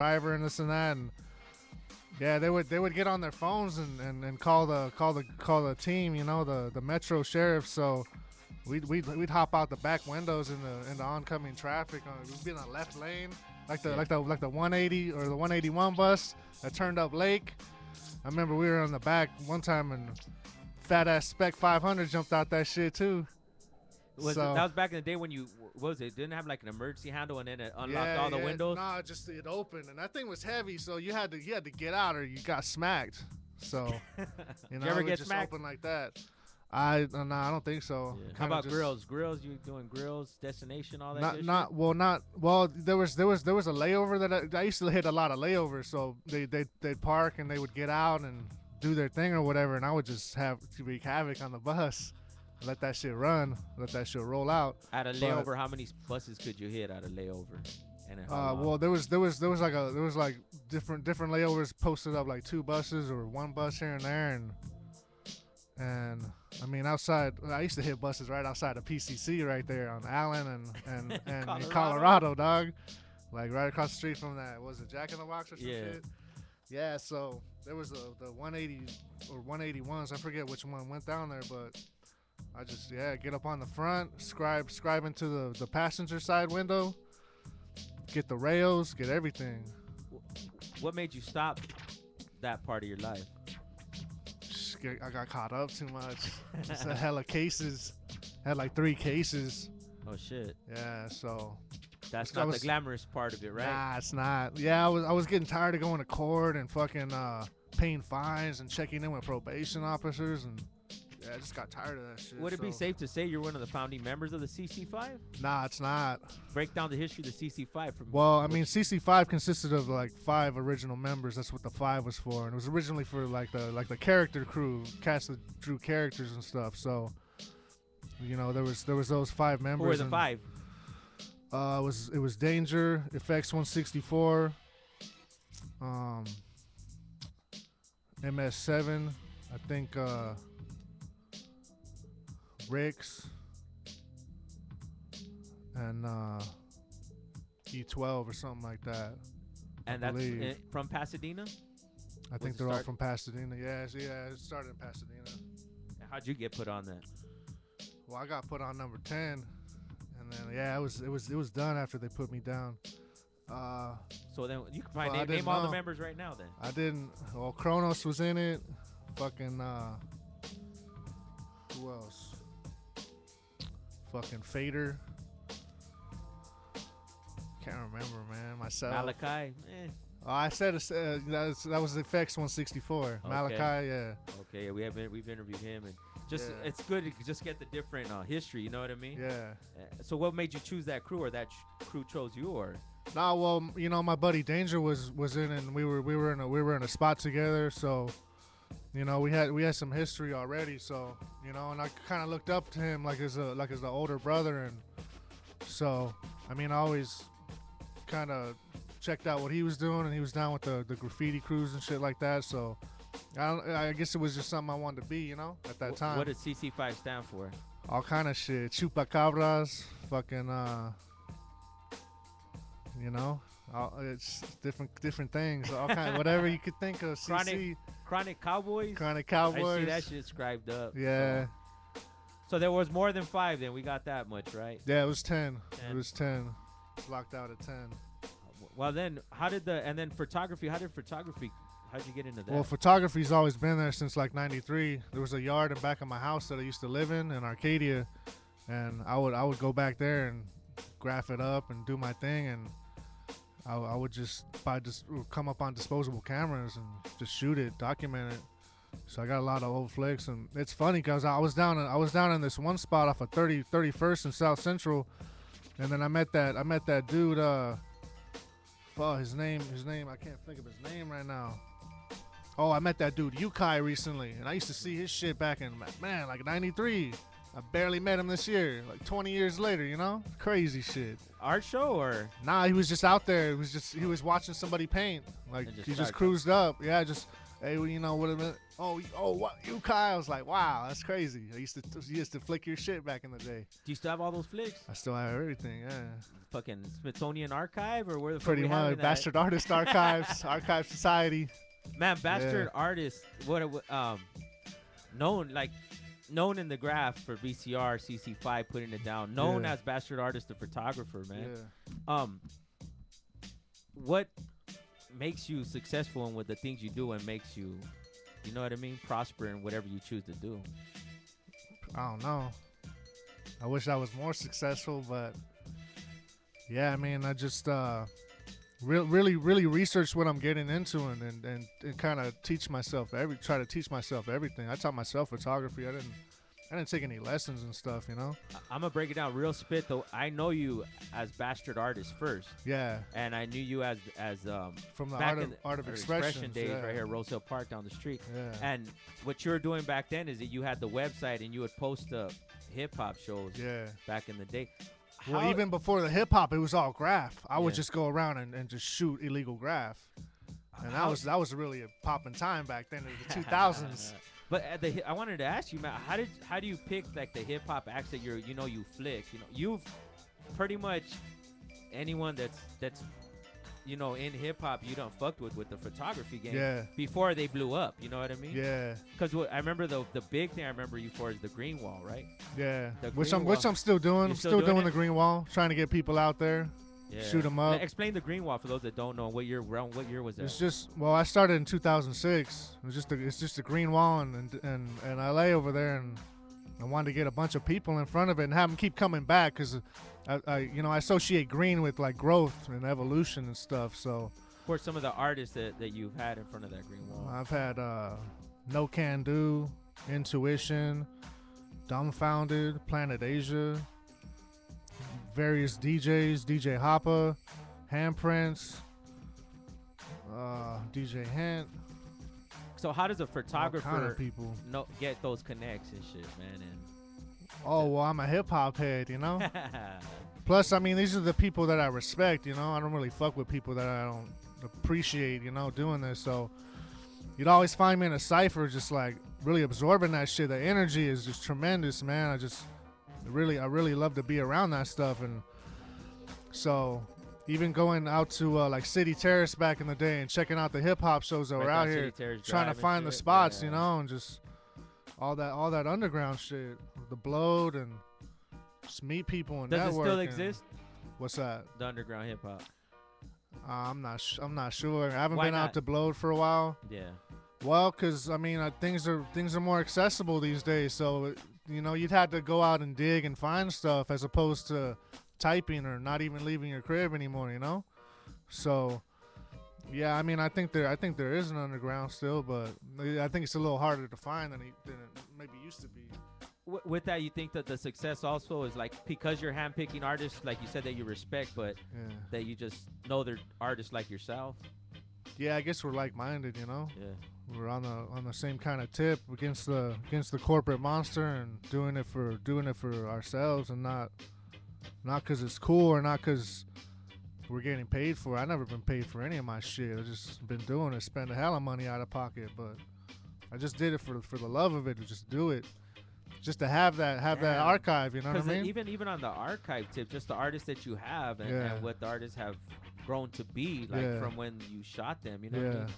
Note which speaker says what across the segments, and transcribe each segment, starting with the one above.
Speaker 1: driver and this and that, and yeah, they would get on their phones and call the team, the metro sheriff. So we'd hop out the back windows in the oncoming traffic. We'd be in the left lane,
Speaker 2: Yeah.
Speaker 1: like the 180 or the 181 bus that turned up Lake. I remember we were on the back one time and fat ass Spec 500 jumped out that shit too.
Speaker 2: That was back in the day when you what was it? Didn't have like an emergency handle and then it unlocked
Speaker 1: Yeah,
Speaker 2: all the
Speaker 1: yeah.
Speaker 2: windows.
Speaker 1: Nah, just it opened, and that thing was heavy, so you had to get out or you got smacked. So
Speaker 2: Did you ever
Speaker 1: it
Speaker 2: get
Speaker 1: just
Speaker 2: smacked?
Speaker 1: opened like that. I don't think so.
Speaker 2: Yeah. How
Speaker 1: Kinda
Speaker 2: about
Speaker 1: just,
Speaker 2: grills? Grills, you doing grills, destination, all that
Speaker 1: Not
Speaker 2: good
Speaker 1: not
Speaker 2: shit?
Speaker 1: well not well. There was a layover that I used to hit a lot of layovers, so they'd park and they would get out and do their thing or whatever, and I would just have to wreak havoc on the bus, let that shit run, let that shit roll out.
Speaker 2: At a
Speaker 1: But-
Speaker 2: layover, how many buses could you hit at a layover? And then how long?
Speaker 1: Well, there was like different layovers posted up, like two buses or one bus here and there, and I mean outside. I used to hit buses right outside of PCC right there on Allen and in Colorado, dog. Like right across the street from that, was it Jack in the Box or some
Speaker 2: Yeah.
Speaker 1: shit? Yeah. So there was the 180 or 181s. I forget which one went down there, but I just get up on the front, scribe into the passenger side window. Get the rails, get everything.
Speaker 2: What made you stop that part of your life?
Speaker 1: I got caught up too much. It's a hella cases. Had like 3 cases.
Speaker 2: Oh shit,
Speaker 1: Yeah, so
Speaker 2: that's
Speaker 1: I
Speaker 2: not
Speaker 1: was-
Speaker 2: the glamorous part of it, right?
Speaker 1: nah, it's not. Yeah, I was getting tired of going to court and fucking paying fines and checking in with probation officers, and I just got tired of that shit.
Speaker 2: Would it be
Speaker 1: so-
Speaker 2: safe to say you're one of the founding members of the cc5?
Speaker 1: Nah, it's not.
Speaker 2: Break down the history of the cc5 from.
Speaker 1: Well, I mean, CC5 consisted of like 5 original members. That's what the 5 was for, and it was originally for like the character crew, cast that drew characters and stuff. So, there was those 5 members.
Speaker 2: Who were the
Speaker 1: and,
Speaker 2: 5?
Speaker 1: it was Danger, FX 164, MS7, I think Ricks, and E12 or something like that.
Speaker 2: And that's
Speaker 1: believe.
Speaker 2: from Pasadena.
Speaker 1: I think
Speaker 2: it
Speaker 1: they're all
Speaker 2: start-
Speaker 1: from Pasadena. Yeah, it started in Pasadena.
Speaker 2: How'd you get put on that?
Speaker 1: Well, I got put on number 10, and then it was done after they put me down.
Speaker 2: So then you can
Speaker 1: Well, I
Speaker 2: probably
Speaker 1: didn't
Speaker 2: name all the
Speaker 1: know.
Speaker 2: members right now. Then
Speaker 1: I didn't. Well, Kronos was in it. Fucking who else? Fucking Fader. Can't remember, man. Myself.
Speaker 2: Malachi.
Speaker 1: Oh, I said that was FX 164.
Speaker 2: Okay.
Speaker 1: Malachi, yeah.
Speaker 2: Okay, we've interviewed him, and just
Speaker 1: Yeah.
Speaker 2: it's good to just get the different history. You know what I mean?
Speaker 1: Yeah.
Speaker 2: So what made you choose that crew, or that crew chose you, or?
Speaker 1: Nah, well, my buddy Danger was in, and we were in a spot together, so we had some history already, so and I kind of looked up to him like as an older brother, and so I mean I always kind of checked out what he was doing, and he was down with the graffiti crews and shit like that, so I guess it was just something I wanted to be, at that time.
Speaker 2: What does cc5 stand for?
Speaker 1: All kind of shit, chupacabras, fucking it's different things, all kind, whatever you could think of. CC,
Speaker 2: Chronic Cowboys.
Speaker 1: Chronic
Speaker 2: I
Speaker 1: Cowboys.
Speaker 2: see that shit scribed up.
Speaker 1: Yeah,
Speaker 2: So there was more than 5. Then we got that much, right?
Speaker 1: yeah, it was 10.
Speaker 2: 10.
Speaker 1: It was 10. It's locked out at 10.
Speaker 2: Well, then photography? How'd you get into that?
Speaker 1: Well, photography's always been there since like '93. There was a yard in back of my house that I used to live in Arcadia, and I would go back there and graph it up and do my thing, and I would just come up on disposable cameras and just shoot it, document it. So I got a lot of old flicks, and it's funny because I was down in this one spot off of 31st and South Central, and then I met that dude. His name I can't think of his name right now. Oh, I met that dude Yukai recently, and I used to see his shit back in like '93. I barely met him this year, like 20 years later, crazy shit.
Speaker 2: Art show or?
Speaker 1: Nah, he was just out there. He was watching somebody paint. Like
Speaker 2: And just
Speaker 1: he just
Speaker 2: started
Speaker 1: cruised up. Yeah, just Hey, well, you know what? What you, Kyle? I was like, wow, that's crazy. You used to flick your shit back in the day.
Speaker 2: Do you still have all those flicks?
Speaker 1: I still have everything. Yeah.
Speaker 2: Fucking Smithsonian Archive or where the
Speaker 1: Pretty
Speaker 2: fuck we
Speaker 1: much. Bastard Artist Archives, Archive Society.
Speaker 2: Man, Bastard Artist. Known in the graph for VCR, cc5, putting it down. Known as Bastard Artist, the photographer, man.
Speaker 1: Yeah.
Speaker 2: What makes you successful in with the things you do and makes you, you know what I mean, prosper in whatever you choose to do?
Speaker 1: I don't know. I wish I was more successful, but yeah, I mean, I just really research what I'm getting into and kind of try to teach myself everything. I taught myself photography. I didn't take any lessons and stuff, you know.
Speaker 2: I'm gonna break it down real spit though. I know you as Bastard Artist first.
Speaker 1: Yeah.
Speaker 2: And I knew you as
Speaker 1: from the Art of Expression
Speaker 2: days, right here, Rose Hill Park down the street.
Speaker 1: Yeah.
Speaker 2: And what you were doing back then is that you had the website and you would post hip hop shows.
Speaker 1: Yeah.
Speaker 2: Back in the day.
Speaker 1: Well, even before the hip hop, it was all graph. I would just go around and just shoot illegal graph, and that was really a popping time back then in the 2000s.
Speaker 2: But I wanted to ask you, man, how do you pick like the hip hop acts that you flick? You know, you've pretty much anyone that's you know in hip hop you don't fucked with the photography game before they blew up. You know what I mean?
Speaker 1: Yeah.
Speaker 2: Because I remember the big thing I remember you for is the green wall, right?
Speaker 1: Yeah. Which I'm still doing. I'm still doing the green wall, trying to get people out there. Yeah. Shoot them up.
Speaker 2: Explain the green wall for those that don't know. What year was that?
Speaker 1: It's just I started in 2006. It's just a green wall in LA over there, and I wanted to get a bunch of people in front of it and have them keep coming back because I associate green with like growth and evolution and stuff. So
Speaker 2: for some of the artists that you've had in front of that green wall,
Speaker 1: I've had No Can Do, Intuition, Dumbfounded, Planet Asia. Various DJs, DJ Hoppa, Handprints, DJ Hint.
Speaker 2: So how does a photographer
Speaker 1: kind of people
Speaker 2: get those connects and shit, man?
Speaker 1: I'm a hip hop head, you know. Plus, I mean, these are the people that I respect, you know. I don't really fuck with people that I don't appreciate, you know, doing this. So you'd always find me in a cipher, just like really absorbing that shit. The energy is just tremendous, man. I really love to be around that stuff. And so even going out to like City Terrace back in the day and checking out the hip hop shows that were out here, trying to find the spots, you know, and just all that underground shit, the Blowed, and just meet people and network.
Speaker 2: Does it still exist?
Speaker 1: What's that?
Speaker 2: The underground hip hop.
Speaker 1: I'm not sure. I haven't been out to Blowed for a while.
Speaker 2: Yeah.
Speaker 1: Well, cause I mean things are more accessible these days, so. You know, you'd have to go out and dig and find stuff as opposed to typing or not even leaving your crib anymore, you know? So, yeah, I mean, I think there is an underground still, but I think it's a little harder to find than it maybe used to be.
Speaker 2: With that, you think that the success also is like because you're handpicking artists, like you said, that you respect, but that you just know they're artists like yourself?
Speaker 1: Yeah, I guess we're like-minded, you know?
Speaker 2: Yeah.
Speaker 1: We're on the same kind of tip against the corporate monster and doing it for ourselves and not because it's cool or not because we're getting paid for it. I've never been paid for any of my shit. I've just been doing it, spend a hell of money out of pocket, but I just did it for the love of it, to just do it, just to have that archive. You know what I mean?
Speaker 2: Even on the archive tip, just the artists that you have and what the artists have grown to be, like from when you shot them. You know what I mean?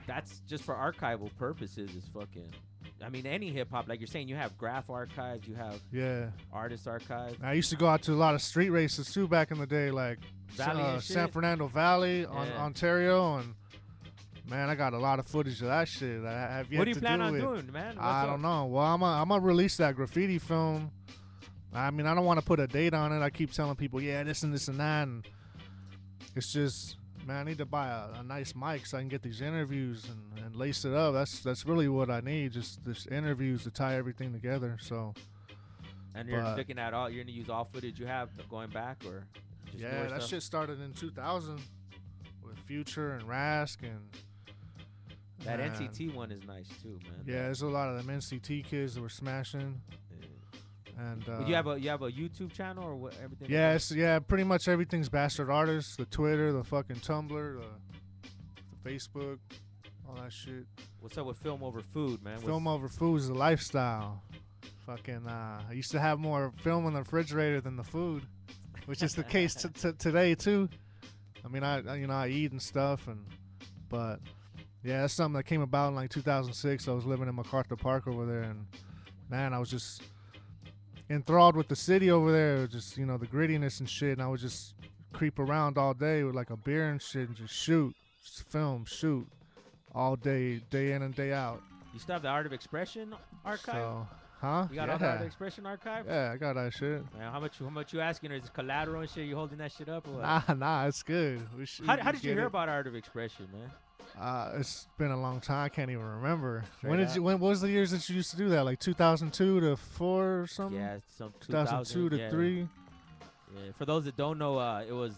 Speaker 2: That's just for archival purposes. Is fucking. I mean, any hip hop, like you're saying, you have graph archives, you have artist archives.
Speaker 1: I used to go out to a lot of street races too back in the day, like San Fernando Valley, Ontario, and man, I got a lot of footage of that shit. I have yet
Speaker 2: What do you
Speaker 1: to
Speaker 2: plan
Speaker 1: do
Speaker 2: on
Speaker 1: it.
Speaker 2: doing, man?
Speaker 1: I don't know. Well, I'm gonna release that graffiti film. I mean, I don't want to put a date on it. I keep telling people, this and this and that, and it's just. Man, I need to buy a nice mic so I can get these interviews and lace it up. That's really what I need, just interviews to tie everything together. So.
Speaker 2: And you're looking at you're gonna use all footage you have going back, or? Just
Speaker 1: that stuff? Shit started in 2000 with Future and Rask and.
Speaker 2: That NCT one is nice too, man.
Speaker 1: Yeah, there's a lot of them NCT kids that were smashing. And
Speaker 2: you have a YouTube channel or what? Everything?
Speaker 1: Pretty much everything's Bastard Artist. The Twitter, the fucking Tumblr, the Facebook. all that shit.
Speaker 2: What's up with film over food, man?
Speaker 1: Film over food is a lifestyle. Fucking, I used to have more film in the refrigerator than the food, which is the case today too. I mean, I eat and stuff, but yeah, that's something that came about in like 2006. I was living in MacArthur Park over there, and man, I was just enthralled with the city over there, just, you know, the grittiness and shit, and I would just creep around all day with like a beer and shit and just shoot, just film, shoot all day, day in and day out.
Speaker 2: You still have the Art of Expression archive?
Speaker 1: So, huh?
Speaker 2: You got all the Art of Expression archive?
Speaker 1: Yeah, I got that shit.
Speaker 2: Man, how much you asking? Is it collateral and shit? You holding that shit up? Or
Speaker 1: what? Nah, it's good.
Speaker 2: How did you hear about Art of Expression, man?
Speaker 1: It's been a long time. I can't even remember.
Speaker 2: Straight
Speaker 1: When was the years that you used to do that? Like 2002 to 4 or something?
Speaker 2: Yeah, some
Speaker 1: 2002 to 3.
Speaker 2: Yeah. For those that don't know, it was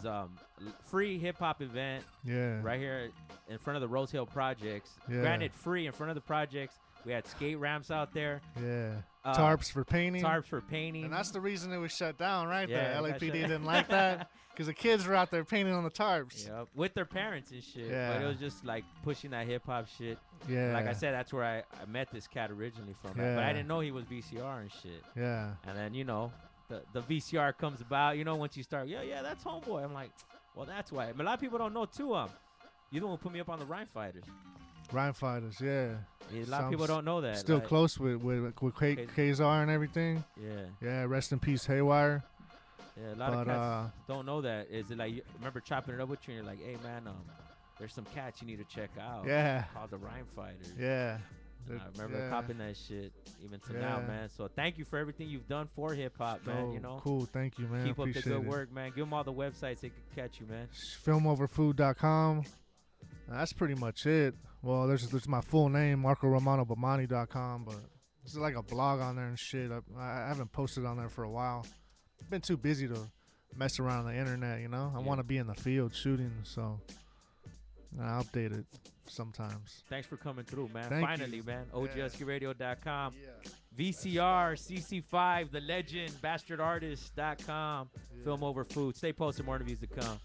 Speaker 2: free hip hop event.
Speaker 1: Yeah.
Speaker 2: Right here in front of the Rose Hill Projects.
Speaker 1: Yeah.
Speaker 2: Granted, free in front of the projects. We had skate ramps out there.
Speaker 1: Yeah. Tarps for painting.
Speaker 2: Tarps for painting.
Speaker 1: And that's the reason it was shut down, right?
Speaker 2: Yeah,
Speaker 1: The LAPD didn't like that because the kids were out there painting on the tarps.
Speaker 2: Yep. With their parents and shit.
Speaker 1: Yeah.
Speaker 2: But it was just like pushing that hip hop shit.
Speaker 1: Yeah.
Speaker 2: Like I said, that's where I met this cat originally from.
Speaker 1: Yeah.
Speaker 2: But I didn't know he was VCR and shit.
Speaker 1: Yeah.
Speaker 2: And then, you know, the VCR comes about, you know, once you start, yeah, that's Homeboy. I'm like, well, that's why. But a lot of people don't know, too. You the one who put me up on the Rhyme Fighters.
Speaker 1: Rhyme Fighters, yeah.
Speaker 2: A lot of people don't know that.
Speaker 1: Still like, close with Kazar and everything.
Speaker 2: Yeah.
Speaker 1: Yeah, rest in peace, Haywire.
Speaker 2: Yeah, a lot of cats don't know that. Is it like, you remember chopping it up with you and you're like, hey, man, there's some cats you need to check out.
Speaker 1: Yeah.
Speaker 2: Called the Rhyme Fighters.
Speaker 1: Yeah.
Speaker 2: I remember copping that shit even to now, man. So thank you for everything you've done for hip-hop, man, you know.
Speaker 1: Cool, thank you, man.
Speaker 2: Keep up the good
Speaker 1: it.
Speaker 2: work, man. Give them all the websites they can catch you, man.
Speaker 1: Filmoverfood.com. That's pretty much it. Well, there's my full name, MarcoRomanoBamani.com, but this is like a blog on there and shit. I haven't posted on there for a while. I've been too busy to mess around on the internet, you know. I want to be in the field shooting, so I update it sometimes.
Speaker 2: Thanks for coming through, man.
Speaker 1: Finally,
Speaker 2: man. OGHUSKEYRADIO.com. VCR, cc5, The Legend, BastardArtist.com. Film Over Food. Stay posted. More interviews to come.